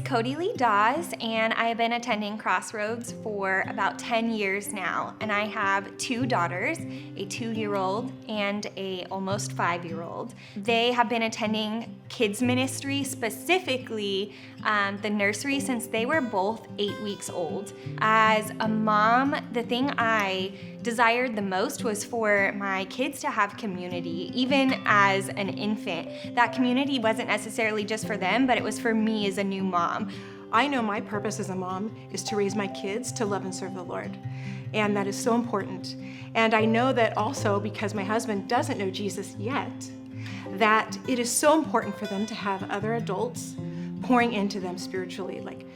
Cody Lee Dawes, and I have been attending Crossroads for about 10 years now. And I have two daughters, a 2-year-old and a almost 5-year-old. They have been attending kids ministry, specifically the nursery, since they were both 8 weeks old. As a mom, the thing I desired the most was for my kids to have community. Even as an infant, that community wasn't necessarily just for them, but it was for me as a new mom. I know my purpose as a mom is to raise my kids to love and serve the Lord. And that is so important. And I know that also, because my husband doesn't know Jesus yet, that it is so important for them to have other adults pouring into them spiritually, like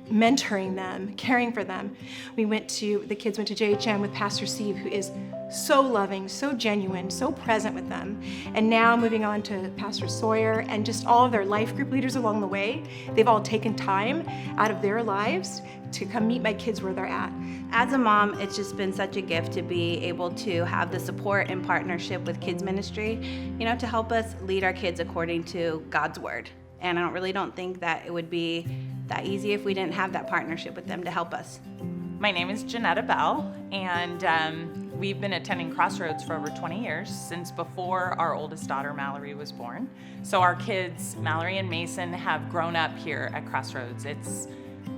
mentoring them, caring for them. The kids went to JHM with Pastor Steve, who is so loving, so genuine, so present with them. And now moving on to Pastor Sawyer and just all of their life group leaders along the way. They've all taken time out of their lives to come meet my kids where they're at. As a mom, it's just been such a gift to be able to have the support and partnership with kids ministry, to help us lead our kids according to God's word. And I really don't think that it would be that easy if we didn't have that partnership with them to help us. My name is Janetta Bell, and we've been attending Crossroads for over 20 years, since before our oldest daughter, Mallory, was born. So our kids, Mallory and Mason, have grown up here at Crossroads. It's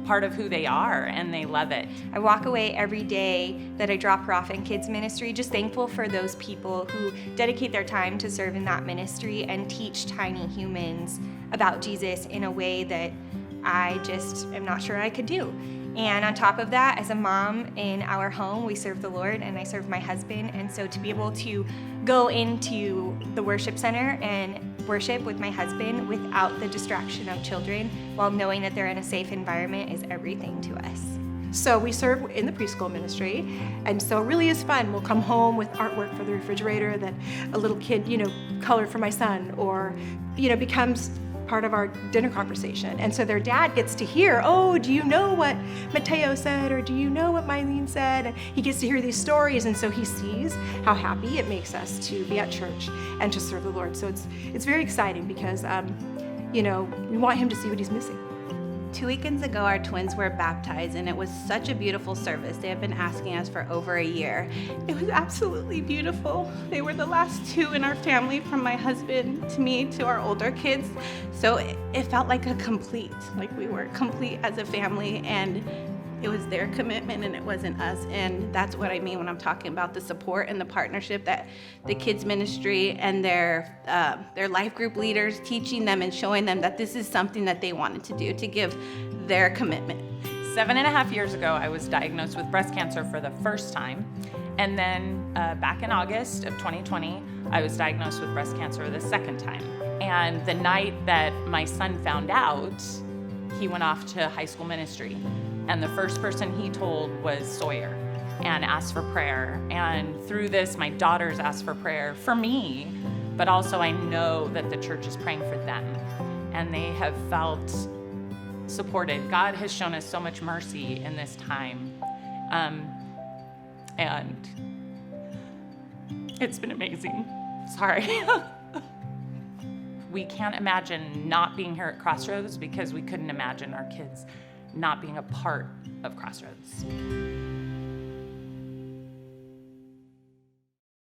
part of who they are, and they love it. I walk away every day that I drop her off in kids ministry just thankful for those people who dedicate their time to serve in that ministry and teach tiny humans about Jesus in a way that I just am not sure I could do. And on top of that, as a mom in our home, we serve the Lord and I serve my husband. And so to be able to go into the worship center and worship with my husband without the distraction of children while knowing that they're in a safe environment is everything to us. So we serve in the preschool ministry, and so it really is fun. We'll come home with artwork for the refrigerator that a little kid, colored for my son, or, becomes part of our dinner conversation. And so their dad gets to hear, oh, do you know what Mateo said? Or do you know what Mylene said? And he gets to hear these stories. And so he sees how happy it makes us to be at church and to serve the Lord. So it's very exciting because, we want him to see what he's missing. 2 weekends ago, our twins were baptized, and it was such a beautiful service. They have been asking us for over a year. It was absolutely beautiful. They were the last two in our family, from my husband to me to our older kids. So it felt like we were complete as a family, and it was their commitment and it wasn't us. And that's what I mean when I'm talking about the support and the partnership that the kids ministry and their life group leaders teaching them and showing them that this is something that they wanted to do, to give their commitment. 7.5 years ago, I was diagnosed with breast cancer for the first time. And then back in August of 2020, I was diagnosed with breast cancer the second time. And the night that my son found out, he went off to high school ministry. And the first person he told was Sawyer and asked for prayer. And through this, my daughters asked for prayer for me, but also I know that the church is praying for them. And they have felt supported. God has shown us so much mercy in this time. And it's been amazing. Sorry. We can't imagine not being here at Crossroads because we couldn't imagine our kids not being a part of Crossroads.